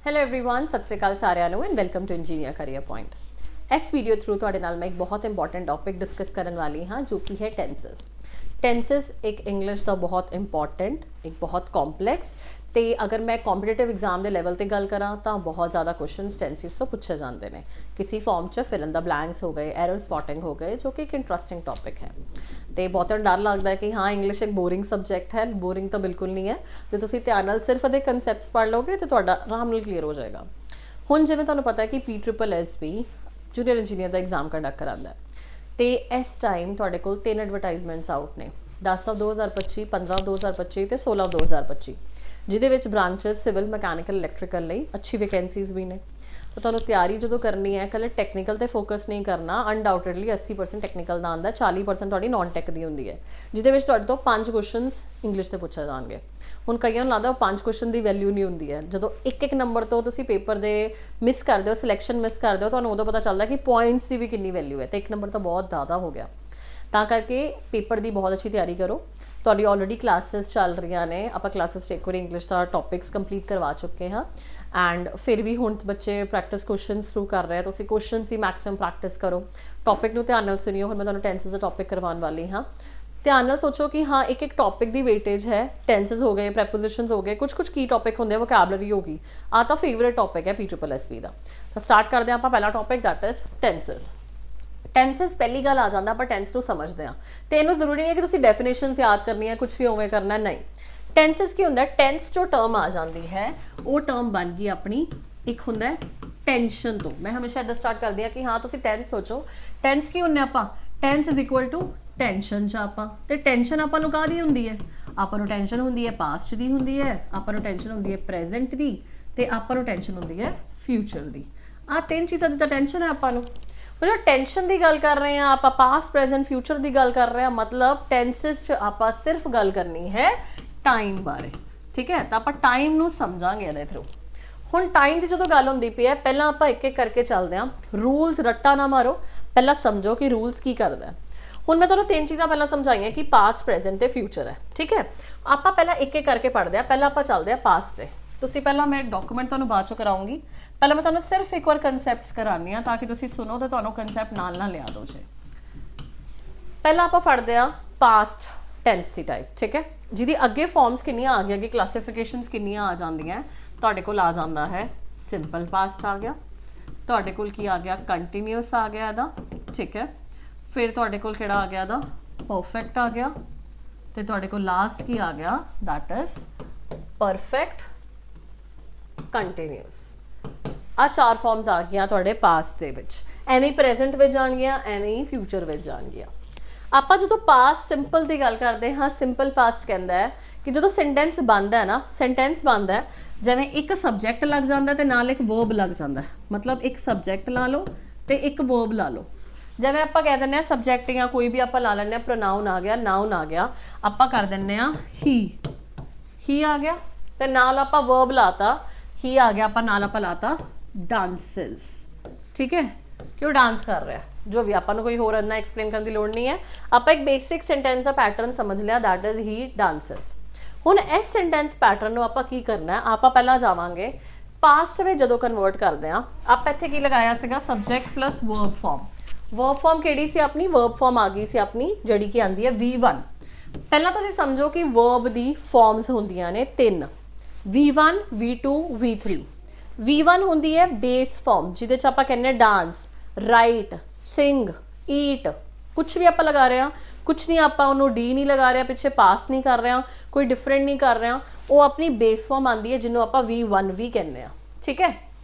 Hello everyone सत श्री अकाल ਸਾਰਿਆਂ ਨੂੰ and welcome to engineer career point. ਇਸ ਵੀਡੀਓ ਥਰੂ ਤੁਹਾਡੇ ਨਾਲ ਮੈਂ ਇੱਕ ਬਹੁਤ ਇੰਪੋਰਟੈਂਟ ਟੌਪਿਕ ਡਿਸਕਸ ਕਰਨ ਵਾਲੀ ਹਾਂ ਜੋ ਕਿ ਹੈ ਟੈਂਸਸ। ਟੈਂਸਸ ਇੱਕ ਇੰਗਲਿਸ਼ ਦਾ ਬਹੁਤ ਇੰਪੋਰਟੈਂਟ, ਇੱਕ ਬਹੁਤ ਕੰਪਲੈਕਸ ਤੇ ਅਗਰ ਮੈਂ ਕੰਪੀਟੀਟਿਵ ਐਗਜ਼ਾਮ ਦੇ ਲੈਵਲ ਤੇ ਗੱਲ ਕਰਾਂ ਤਾਂ ਬਹੁਤ ਜ਼ਿਆਦਾ ਕੁਐਸਚਨਸ ਟੈਂਸਸ ਤੋਂ ਪੁੱਛੇ ਜਾਂਦੇ ਨੇ। ਕਿਸੇ ਫਾਰਮ 'ਚ ਫਿਲ ਇਨ ਦਾ ਬਲੈਂਕਸ ਹੋ ਗਏ, ਐਰਰ ਸਪੌਟਿੰਗ ਹੋ ਗਏ, ਜੋ ਕਿ ਇੱਕ ਇੰਟਰਸਟਿੰਗ ਟੌਪਿਕ ਹੈ। ਤੇ ਬਹੁਤਾ ਡਰ ਲੱਗਦਾ ਹੈ ਕਿ ਹਾਂ ਇੰਗਲਿਸ਼ ਇੱਕ ਬੋਰਿੰਗ ਸਬਜੈਕਟ ਹੈ। ਬੋਰਿੰਗ ਤਾਂ ਬਿਲਕੁਲ ਨਹੀਂ ਹੈ। ਜੇ ਤੁਸੀਂ ਧਿਆਨ ਨਾਲ ਸਿਰਫ ਇਹਦੇ ਕਨਸੈਪਟਸ ਪੜ੍ਹ ਲਓਗੇ ਤਾਂ ਤੁਹਾਡਾ ਆਰਾਮ ਨਾਲ ਕਲੀਅਰ ਹੋ ਜਾਏਗਾ। ਹੁਣ ਜਿਵੇਂ ਤੁਹਾਨੂੰ ਪਤਾ ਹੈ ਕਿ PSSB ਜੂਨੀਅਰ ਇੰਜੀਨੀਅਰ ਦਾ ਐਗਜ਼ਾਮ ਕੰਡਕਟ ਕਰਾਉਂਦਾ ਹੈ ਤੇ ਇਸ ਟਾਈਮ ਤੁਹਾਡੇ ਕੋਲ 3 ਐਡਵਰਟਾਈਜ਼ਮੈਂਟਸ ਆਊਟ ਨੇ, 10/2025, 15/2025 ਤੇ 16/2025, ਜਿਹਦੇ ਵਿੱਚ ਬ੍ਰਾਂਚਸ ਸਿਵਲ, ਮਕੈਨੀਕਲ, ਇਲੈਕਟ੍ਰੀਕਲ ਲਈ ਅੱਛੀ ਵੈਕੈਂਸੀਜ਼ ਵੀ ਨੇ। ਤਾਂ ਤੁਹਾਨੂੰ ਤਿਆਰੀ ਜਦੋਂ ਕਰਨੀ ਹੈ ਇਕੱਲੇ ਟੈਕਨੀਕਲ ਤੇ ਫੋਕਸ ਨਹੀਂ ਕਰਨਾ। ਅਨਡਾਊਟਡਲੀ 80% ਟੈਕਨੀਕਲ ਦਾ ਆਉਂਦਾ, 40% ਤੁਹਾਡੀ ਨॉन ਟੈਕ ਦੀ ਹੁੰਦੀ ਹੈ, ਜਿਹਦੇ ਵਿੱਚ ਤੁਹਾਡੇ ਤੋਂ 5 ਕੁਐਸਚਨਸ ਇੰਗਲਿਸ਼ ਦੇ ਪੁੱਛੇ ਜਾਣਗੇ। ਹੁਣ ਕਈਆਂ ਨੂੰ ਲੱਗਦਾ ਉਹ 5 ਕੁਐਸਚਨ ਦੀ ਵੈਲਿਊ ਨਹੀਂ ਹੁੰਦੀ ਹੈ। ਜਦੋਂ ਇੱਕ ਨੰਬਰ ਤੋਂ ਤੁਸੀਂ ਪੇਪਰ ਦੇ ਮਿਸ ਕਰਦੇ ਹੋ, ਸਿਲੈਕਸ਼ਨ ਮਿਸ ਕਰਦੇ ਹੋ, ਤੁਹਾਨੂੰ ਉਦੋਂ ਪਤਾ ਚੱਲਦਾ ਕਿ ਪੁਆਇੰਟਸ ਦੀ ਵੀ ਕਿੰਨੀ ਵੈਲਿਊ ਹੈ। ਤੇ 1 ਨੰਬਰ ਤਾਂ ਬਹੁਤ ਜ਼ਿਆਦਾ ਹੋ ਗਿਆ। ਤਾਂ ਕਰਕੇ ਪੇਪਰ ਦੀ ਬਹੁਤ ਅੱਛੀ ਤਿਆਰੀ ਕਰੋ। ਤੁਹਾਡੀ ਆਲਰੇਡੀ ਕਲਾਸਿਸ ਚੱਲ ਰਹੀਆਂ ਨੇ, ਆਪਾਂ ਕਲਾਸਿਸ 'ਚ ਇੱਕ ਵਾਰੀ ਇੰਗਲਿਸ਼ ਦਾ ਟੌਪਿਕਸ ਕੰਪਲੀਟ ਕਰਵਾ ਚੁੱਕੇ ਹਾਂ ਐਂਡ ਫਿਰ ਵੀ ਹੁਣ ਬੱਚੇ ਪ੍ਰੈਕਟਿਸ ਕੁਐਸਚਨਸ ਥਰੂ ਕਰ ਰਹੇ ਆ। ਤੁਸੀਂ ਕੁਐਸਚਨਸ ਹੀ ਮੈਕਸਿਮਮ ਪ੍ਰੈਕਟਿਸ ਕਰੋ, ਟੌਪਿਕ ਨੂੰ ਧਿਆਨ ਨਾਲ ਸੁਣਿਓ। ਹੁਣ ਮੈਂ ਤੁਹਾਨੂੰ ਟੈਂਸਸ ਦਾ ਟੌਪਿਕ ਕਰਵਾਉਣ ਵਾਲੀ ਹਾਂ। ਧਿਆਨ ਨਾਲ ਸੋਚੋ ਕਿ ਹਾਂ ਇੱਕ ਟੌਪਿਕ ਦੀ ਵੇਟੇਜ ਹੈ। ਟੈਂਸਸ ਹੋ ਗਏ, ਪ੍ਰੈਪੋਜੀਸ਼ਨਸ ਹੋ ਗਏ, ਕੁਝ ਕੀ ਟੌਪਿਕ ਹੁੰਦੇ ਆ, ਵੋਕੈਬਲਰੀ ਹੋ ਗਈ। ਆਹ ਤਾਂ ਫੇਵਰੇਟ ਟੌਪਿਕ ਹੈ PSSB ਦਾ। ਤਾਂ ਸਟਾਰਟ ਕਰਦੇ ਹਾਂ ਆਪਾਂ ਪਹਿਲਾ ਟੌਪਿਕ, ਦੈਟ ਇਜ਼ ਟੈਂਸਸ। ਟੈਂਸਸ ਪਹਿਲੀ ਗੱਲ ਆ ਜਾਂਦਾ, ਆਪਾਂ ਟੈਂਸ ਨੂੰ ਸਮਝਦੇ ਹਾਂ ਤੇ ਇਹਨੂੰ ਜ਼ਰੂਰੀ ਨਹੀਂ ਹੈ ਕਿ ਤੁਸੀਂ ਡੈਫੀਨੇਸ਼ਨਸ ਯਾਦ ਕਰਨੀ ਹੈ, ਕੁਝ ਵੀ ਉਵੇਂ ਕਰਨਾ ਨਹੀਂ। ਟੈਂਸਸ ਕੀ ਹੁੰਦਾ? ਟੈਂਸ ਜੋ ਟਰਮ ਆ ਜਾਂਦੀ ਹੈ ਉਹ ਟਰਮ ਬਣ ਗਈ ਆਪਣੀ, ਇੱਕ ਹੁੰਦਾ ਟੈਂਸ਼ਨ ਤੋਂ। ਮੈਂ ਹਮੇਸ਼ਾ ਇੱਦਾਂ ਸਟਾਰਟ ਕਰਦੀ ਹਾਂ ਕਿ ਹਾਂ ਤੁਸੀਂ ਟੈਂਸ ਸੋਚੋ, ਟੈਂਸ ਕੀ ਹੁੰਦੇ ਆਪਾਂ? Tense is equal to tension 'ਚ ਆਪਾਂ। ਤੇ ਟੈਂਸ਼ਨ ਆਪਾਂ ਨੂੰ ਕਾਹਦੀ ਹੁੰਦੀ ਹੈ? ਆਪਾਂ ਨੂੰ ਟੈਂਸ਼ਨ ਹੁੰਦੀ ਹੈ ਪਾਸਟ ਦੀ ਹੁੰਦੀ ਹੈ, ਆਪਾਂ ਨੂੰ ਟੈਂਸ਼ਨ ਹੁੰਦੀ ਹੈ ਪ੍ਰੈਜ਼ੈਂਟ ਦੀ, ਤੇ ਆਪਾਂ ਨੂੰ ਟੈਂਸ਼ਨ ਹੁੰਦੀ ਹੈ ਫਿਊਚਰ ਦੀ। ਆਹ 3 ਚੀਜ਼ਾਂ ਦੀ ਤਾਂ ਟੈਂਸ਼ਨ ਹੈ ਆਪਾਂ ਨੂੰ। ਮਤਲਬ ਟੈਂਸ਼ਨ ਦੀ ਗੱਲ ਕਰ ਰਹੇ ਹਾਂ ਆਪਾਂ, ਪਾਸਟ, ਪ੍ਰੈਜ਼ੈਂਟ, ਫਿਊਚਰ ਦੀ ਗੱਲ ਕਰ ਰਹੇ ਹਾਂ, ਮਤਲਬ ਟੈਂਸਸ 'ਚ ਆਪਾਂ ਸਿਰਫ ਗੱਲ ਕਰਨੀ ਹੈ ਟਾਈਮ ਬਾਰੇ। ਠੀਕ ਹੈ, ਤਾਂ ਆਪਾਂ ਟਾਈਮ ਨੂੰ ਸਮਝਾਂਗੇ ਇਹਦੇ ਥਰੂ। ਹੁਣ ਟਾਈਮ ਦੀ ਜਦੋਂ ਗੱਲ ਹੁੰਦੀ ਪਈ ਹੈ, ਪਹਿਲਾਂ ਆਪਾਂ ਇੱਕ ਇੱਕ ਕਰਕੇ ਚੱਲਦੇ ਹਾਂ। ਰੂਲਸ ਰੱਟਾ ਨਾ ਮਾਰੋ, ਪਹਿਲਾਂ ਸਮਝੋ ਕਿ ਰੂਲਸ ਕੀ ਕਰਦਾ। ਹੁਣ ਮੈਂ ਤੁਹਾਨੂੰ 3 ਚੀਜ਼ਾਂ ਪਹਿਲਾਂ ਸਮਝਾਈਆਂ ਕਿ ਪਾਸਟ, ਪ੍ਰੈਜ਼ੈਂਟ ਤੇ ਫਿਊਚਰ ਹੈ। ਠੀਕ ਹੈ, ਆਪਾਂ ਪਹਿਲਾਂ ਇੱਕ ਇੱਕ ਕਰਕੇ ਪੜ੍ਹਦੇ ਹਾਂ। ਪਹਿਲਾਂ ਆਪਾਂ ਚੱਲਦੇ ਹਾਂ ਪਾਸਟ ਤੇ। ਤੁਸੀਂ ਪਹਿਲਾਂ ਮੈਂ ਡਾਕੂਮੈਂਟ ਤੁਹਾਨੂੰ ਬਾਅਦ ਚੋਂ ਕਰਾਉਂਗੀ, ਪਹਿਲਾਂ ਮੈਂ ਤੁਹਾਨੂੰ ਸਿਰਫ ਇੱਕ ਵਾਰ ਕੰਸੈਪਟਸ ਕਰਾਉਂਦੀ ਹਾਂ ਤਾਂ ਕਿ ਤੁਸੀਂ ਸੁਣੋ ਤੇ ਤੁਹਾਨੂੰ ਕੰਸੈਪਟ ਨਾਲ ਨਾਲ ਯਾਦ ਹੋ ਜਾਏ। ਪਹਿਲਾਂ ਆਪਾਂ ਪੜ੍ਹਦੇ ਹਾਂ ਪਾਸਟ ਟੈਂਸ ਦੀ ਟਾਈਪ। ਠੀਕ ਹੈ, ਜਿਹਦੀ ਅੱਗੇ ਫਾਰਮਸ ਕਿੰਨੀਆਂ ਆ ਗਈਆਂ, ਅੱਗੇ ਕਲਾਸੀਫਿਕੇਸ਼ਨਸ ਕਿੰਨੀਆਂ ਆ ਜਾਂਦੀਆਂ। ਤੁਹਾਡੇ ਕੋਲ ਆ ਜਾਂਦਾ ਹੈ ਸਿੰਪਲ ਪਾਸਟ ਆ ਗਿਆ, ਤੁਹਾਡੇ ਕੋਲ ਕੀ ਆ ਗਿਆ, ਕੰਟੀਨਿਊਸ ਆ ਗਿਆ ਇਹਦਾ। ਠੀਕ ਹੈ, ਫਿਰ ਤੁਹਾਡੇ ਕੋਲ ਕਿਹੜਾ ਆ ਗਿਆ ਇਹਦਾ, ਪਰਫੈਕਟ ਆ ਗਿਆ, ਤੇ ਤੁਹਾਡੇ ਕੋਲ ਲਾਸਟ ਕੀ ਆ ਗਿਆ, ਦੈਟ ਇਜ਼ ਪਰਫੈਕਟ ਕੰਟੀਨਿਊਸ। ਆ 4 ਫਾਰਮਸ ਆ ਗਈਆਂ ਤੁਹਾਡੇ ਪਾਸਟ ਦੇ ਵਿੱਚ। ਐਵੇਂ ਪ੍ਰੈਜ਼ੈਂਟ ਵਿੱਚ ਜਾਣਗੀਆਂ, ਐਵੇਂ ਹੀ ਫਿਊਚਰ ਵਿੱਚ ਜਾਣਗੀਆਂ। ਆਪਾਂ ਜਦੋਂ ਪਾਸਟ ਸਿੰਪਲ ਦੀ ਗੱਲ ਕਰਦੇ ਹਾਂ, ਸਿੰਪਲ ਪਾਸਟ ਕਹਿੰਦਾ ਹੈ ਕਿ ਜਦੋਂ ਸੈਂਟੈਂਸ ਬਣਦਾ ਹੈ ਨਾ, ਸੈਂਟੈਂਸ ਬਣਦਾ ਹੈ ਜਿਵੇਂ ਇੱਕ ਸਬਜੈਕਟ ਲੱਗ ਜਾਂਦਾ ਤੇ ਨਾਲ ਇੱਕ ਵਰਬ ਲੱਗ ਜਾਂਦਾ। ਮਤਲਬ ਇੱਕ ਸਬਜੈਕਟ ਲਾ ਲਓ ਤੇ ਇੱਕ ਵਰਬ ਲਾ ਲਓ। ਜਿਵੇਂ ਆਪਾਂ ਕਹਿ ਦਿੰਦੇ ਹਾਂ ਸਬਜੈਕਟ ਜਾਂ ਕੋਈ ਵੀ ਆਪਾਂ ਲਾ ਲੈਂਦੇ ਹਾਂ, ਪ੍ਰੋਨਾਊਨ ਆ ਗਿਆ, ਨਾਊਨ ਆ ਗਿਆ, ਆਪਾਂ ਕਰ ਦਿੰਦੇ ਹਾਂ ਹੀ ਆ ਗਿਆ, ਤੇ ਨਾਲ ਆਪਾਂ ਵਰਬ ਲਾਤਾ, ਹੀ ਆ ਗਿਆ, ਆਪਾਂ ਨਾਲ ਆਪਾਂ ਲਾਤਾ ਡਾਂਸਿਸ। ਠੀਕ ਹੈ, ਕਿਉਂ ਡਾਂਸ ਕਰ ਰਿਹਾ, ਜੋ ਵੀ, ਆਪਾਂ ਨੂੰ ਕੋਈ ਹੋਰ ਇੰਨਾ ਐਕਸਪਲੇਨ ਕਰਨ ਦੀ ਲੋੜ ਨਹੀਂ ਹੈ। ਆਪਾਂ ਇੱਕ ਬੇਸਿਕ ਸੈਂਟੈਂਸ ਦਾ ਪੈਟਰਨ ਸਮਝ ਲਿਆ, ਦੈਟ ਇਜ਼ ਹੀ ਡਾਂਸਿਸ। ਹੁਣ ਇਸ ਸੈਂਟੈਂਸ ਪੈਟਰਨ ਨੂੰ ਆਪਾਂ ਕੀ ਕਰਨਾ, ਆਪਾਂ ਪਹਿਲਾਂ ਜਾਵਾਂਗੇ ਪਾਸਟ ਵਿੱਚ। ਜਦੋਂ ਕਨਵਰਟ ਕਰਦੇ ਹਾਂ ਆਪਾਂ ਇੱਥੇ ਕੀ ਲਗਾਇਆ ਸੀਗਾ, subject plus verb form. Verb form ਕਿਹੜੀ ਸੀ ਆਪਣੀ? ਵਰਬ ਫਾਰਮ ਆ ਗਈ ਸੀ ਆਪਣੀ ਜਿਹੜੀ ਕਿ ਆਉਂਦੀ ਹੈ V1। ਪਹਿਲਾਂ ਤੁਸੀਂ ਸਮਝੋ ਕਿ ਵਰਬ ਦੀ ਫਾਰਮਸ ਹੁੰਦੀਆਂ ਨੇ 3, V1, V2, V3। V1 ਹੁੰਦੀ ਹੈ ਬੇਸ ਫਾਰਮ, ਜਿਹਦੇ 'ਚ ਆਪਾਂ ਕਹਿੰਦੇ ਡਾਂਸ, ਰਾਈਟ, ਸਿੰਗ, ਈਟ, ਕੁਛ ਵੀ ਆਪਾਂ ਲਗਾ ਰਹੇ ਹਾਂ, ਕੁਛ ਨਹੀਂ ਆਪਾਂ ਉਹਨੂੰ ਡੀ ਨਹੀਂ ਲਗਾ ਰਿਹਾ, ਪਿੱਛੇ ਪਾਸ ਨਹੀਂ ਕਰ ਰਿਹਾ, ਕੋਈ ਡਿਫਰੈਂਟ ਨਹੀਂ ਕਰ ਰਿਹਾ। ਉਹ ਆਪਣੀ ਬੇਸ ਫਾਰਮ ਆਉਂਦੀ ਹੈ ਜਿਹਨੂੰ ਆਪਾਂ V1 ਵੀ ਕਹਿੰਦੇ ਹਾਂ। ਠੀਕ ਹੈ,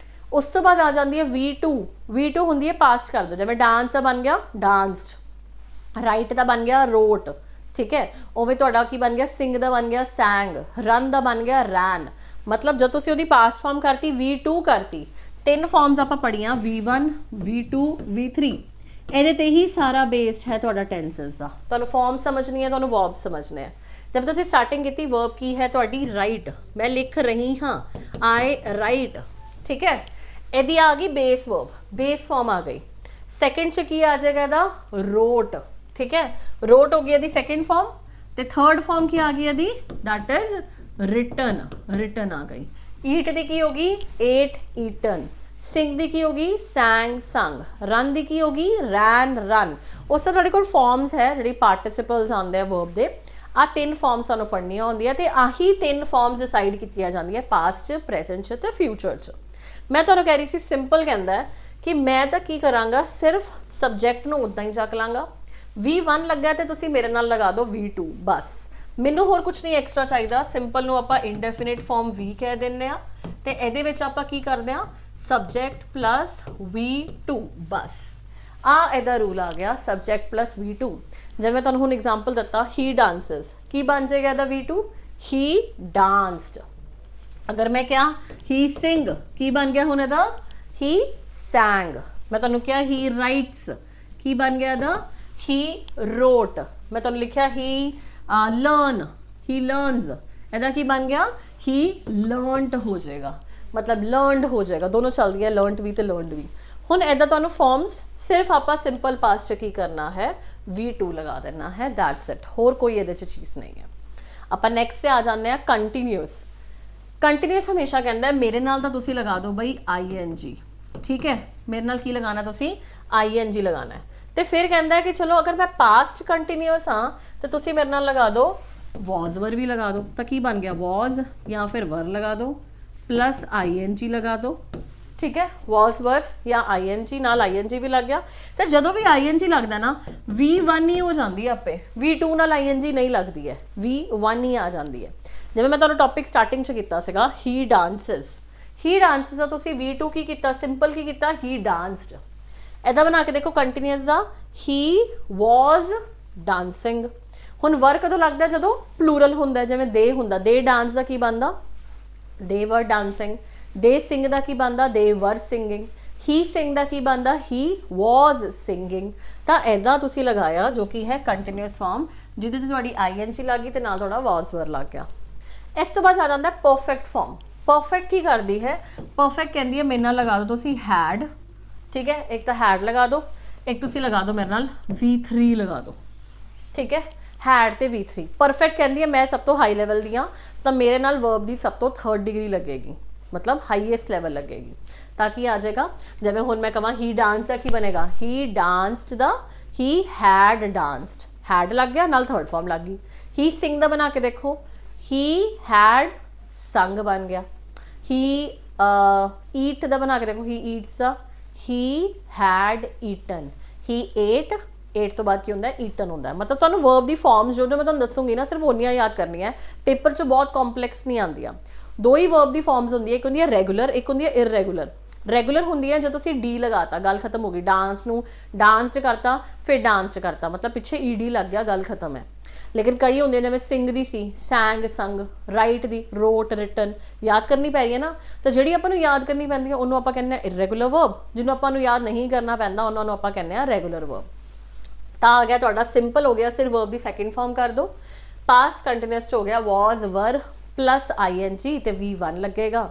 ਉਸ ਤੋਂ ਬਾਅਦ ਆ ਜਾਂਦੀ ਹੈ V2। V2 ਹੁੰਦੀ ਹੈ ਪਾਸਟ ਕਰ ਦਿਓ, ਜਿਵੇਂ ਡਾਂਸ ਦਾ ਬਣ ਗਿਆ ਡਾਂਸਡ, ਰਾਈਟ ਦਾ ਬਣ ਗਿਆ ਰੋਟ। ਠੀਕ ਹੈ, ਉਵੇਂ ਤੁਹਾਡਾ ਕੀ ਬਣ ਗਿਆ, ਸਿੰਗ ਦਾ ਬਣ ਗਿਆ ਸੈਂਗ, ਰਨ ਦਾ ਬਣ ਗਿਆ ਰੈਨ। ਮਤਲਬ ਜਦ ਤੁਸੀਂ ਉਹਦੀ ਪਾਸਟ ਫਾਰਮ ਕਰਤੀ, V2 ਕਰਤੀ, 3 ਫਾਰਮਸ ਆਪਾਂ ਪੜ੍ਹੀਆਂ, V1, V2, V3। ਇਹਦੇ ਤੇ ਹੀ ਸਾਰਾ ਬੇਸਡ ਹੈ ਤੁਹਾਡਾ ਟੈਂਸਸ ਦਾ। ਤੁਹਾਨੂੰ ਫਾਰਮ ਸਮਝਣੀ ਹੈ, ਤੁਹਾਨੂੰ ਵਰਬ ਸਮਝਣੇ ਹੈ। ਜਦ ਤੁਸੀਂ ਸਟਾਰਟਿੰਗ ਕੀਤੀ, ਵਰਬ ਕੀ ਹੈ ਤੁਹਾਡੀ, ਰਾਈਟ। ਮੈਂ ਲਿਖ ਰਹੀ ਹਾਂ, ਆਈ ਰਾਈਟ। ਠੀਕ ਹੈ, ਇਹਦੀ ਆ ਗਈ ਬੇਸ ਵਰਬ, ਬੇਸ ਫਾਰਮ ਆ ਗਈ। ਸੈਕਿੰਡ 'ਚ ਕੀ ਆ ਜਾਏਗਾ ਇਹਦਾ, ਰੋਟ। ਠੀਕ ਹੈ, ਰੋਟ ਹੋ ਗਈ ਇਹਦੀ ਸੈਕਿੰਡ ਫਾਰਮ। ਤੇ ਥਰਡ ਫਾਰਮ ਕੀ ਆ ਗਈ ਇਹਦੀ, ਦੈਟ ਇਜ਼ ਰਿਟਨ, ਰਿਟਨ ਆ ਗਈ। ईट दी की होगी एट ईटन, सिंग दी की होगी सैंग संग, रन दी की होगी रैन रन। उस तरह तुहाडे कोल फॉर्म्स है जिहड़ी पार्टिसिपल्स आंदे आ वर्ब दे, आ 3 फॉर्म्स सानू पढ़नियां होंदियां ते आही 3 फॉर्म्स डिसाइड कीतियां जांदियां पास्ट च, प्रेजेंट च ते फ्यूचर च। मैं तुहानू कह रही सी सिंपल कहंदा है कि मैं तो की करांगा सिर्फ सबजैक्ट नू उदां ही चक लांगा, V1 लग्या ते तुसीं मेरे नाल लगा दो V2 बस, मैनू होर कुछ नहीं एक्सट्रा चाहिए। सिंपल नू आपां इंडेफिनिट फॉर्म V कह दिंदे आ ते इहदे विच आपां की करदे आ सबजैक्ट प्लस V2 बस। आ इहदा रूल आ गया सबजैक्ट प्लस V2। जिवें तुहानूं हुण एग्जाम्पल दिता ही डांसिस, की बन जाएगा इहदा V2 ही डांस्ड। अगर मैं क्या ही सिंग, की बन गया हुण इहदा ही सैंग। मैं तुहानूं क्या ही राइट्स, की बन गया इहदा ही रोट। मैं तुहानूं लिखिया ही लर्न, ही लर्नस, इहदा की बन गया ही लर्नड हो जाएगा, मतलब लर्नड हो जाएगा। दोनों चल दिया लर्नड भी तो लर्नड भी। हुण इहदा तुहानूं फॉर्म्स सिर्फ आपां सिंपल पास्ट च की करना है V2 लगा देना है, दैट्स इट, होर कोई इहदे च चीज़ नहीं है। आपां नैक्सट से आ जाने आ कंटीन्यूअस। कंटीन्यूअस हमेशा कहता है मेरे नाल तां तुसीं लगा दो बई ING, ठीक है, मेरे नाल की लगाना तुसीं ING लगाना है। तो फिर कहता है कि चलो अगर मैं पास्ट कंटीन्यूअस हाँ तो तुसीं मेरे नाल लगा दो वॉज वर भी लगा दो, तो की बन गया वॉज या फिर वर लगा दो प्लस ING लगा दो, ठीक है, वॉज वर या ING नाल ING भी लग गया। तो जदों भी ING लगता ना V1 ही हो जाती है, आपे V2 नाल ING नहीं लगती है, V1 ही आ जाती है। जिवें मैं तुहानूं टॉपिक स्टार्टिंग च कीता सीगा ही डांसिस, ही डांसिस का तुसीं V2 की कीता, सिंपल की कीता ही डांस्ड। इहदा बना के देखो कंटीन्यूअस दा ही वॉज डांसिंग। हुण वर कदों लगदा जदों प्लूरल हुंदा, जिवें दे हुंदा, दे डांस दा की बनदा दे वर डांसिंग, दे सिंग दा की बनदा दे वर सिंगिंग, ही सिंग दा की बनदा ही वॉज सिंगिंग। तो इहदा तुसीं लगाया जो कि है कंटीन्यूअस फॉर्म, जिहदे च तुहाडी ING लग गई ते नाल तुहाडा वॉज वर लग गया। इस तो बाद आ जाता है परफेक्ट फॉर्म। परफेक्ट की करती है, परफेक्ट कहती है मेरे नाल लगा दो तुसीं हैड, ठीक है, एक तो हैड लगा दो, एक तुसीं लगा दो मेरे नाल V3 लगा दो, ठीक है, हैड ते V3। परफेक्ट कहती है मैं सब तो हाई लैवल दी हाँ, तो मेरे नाल वर्ब की सब तो 3rd डिग्री लगेगी, मतलब हाईएस्ट लैवल लगेगी। ताकि आ जाएगा जब हुण मैं कहां ही डांस का की बनेगा ही डांस्ड द, ही हैड डांस्ड, हैड लग गया नाल 3rd फॉर्म लग गई। ही सिंग दा बना के देखो ही हैड संग बन गया। ही ईट दा बना के देखो ही ईट्स दा, he had eaten, he ate, ate तो बाद की होंदा है ईटन होंदा है। मतलब तुहानूं वर्ब दी फॉर्म्स जो मैं तुहानूं दसूंगी ना सिर्फ उन्नियां याद करनियां है, पेपर च बहुत कॉम्पलैक्स नहीं आंदियां। दो ही वर्ब दी फॉर्म्स होंदी है, एक होंदी है रेगुलर, एक होंदी है इररेगुलर। रेगुलर होंदी है जो तुसीं डी लगाता गल खत्म हो गई, डांस नूं डांस्ड करता फिर डांस्ड करता, मतलब पिछे ED लग गया गल खत्म है। लेकिन कई होंगे जिवें सिंग दी सी सैंग संग, राइट दी रोट रिटन, याद करनी पै रही है ना। तो जिहड़ी आपां नूं याद करनी पैंदी है उन्होंने आपां कहने इररेगुलर वर्ब, जिन्होंने आपां नूं याद नहीं करना पैंदा उन्होंने आपां कहने रेगुलर वर्ब। तो आ गया तुहाडा सिंपल हो गया, सिर्फ वर्ब की सैकेंड फॉर्म कर दो। पास्ट कंटीन्यूअस हो गया वॉज वर प्लस ING ते V1 लगेगा।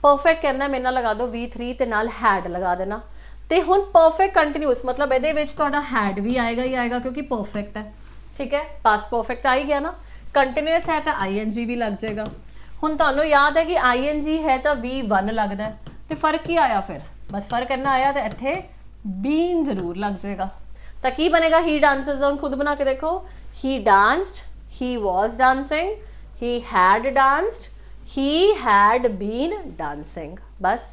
परफेक्ट कहना मेरे नाल लगा दो V3 ते नाल हैड लगा देना। तो हुण परफेक्ट कंटीन्यूअस मतलब इहदे विच तुहाडा हैड भी आएगा ही आएगा क्योंकि परफेक्ट है, ठीक है, पास्ट परफेक्ट आ ही गया ना। कंटीन्यूअस है तो ING भी लग जाएगा। हुण तुहानूं याद है कि ING है तो V1 लगता है, तो फर्क की आया फिर, बस फर्क करना आया तो इत्थे बीन जरूर लग जाएगा। तो की बनेगा ही डांसेस, हुण खुद बना के देखो he danced, he was dancing, he had danced, he had been dancing. बस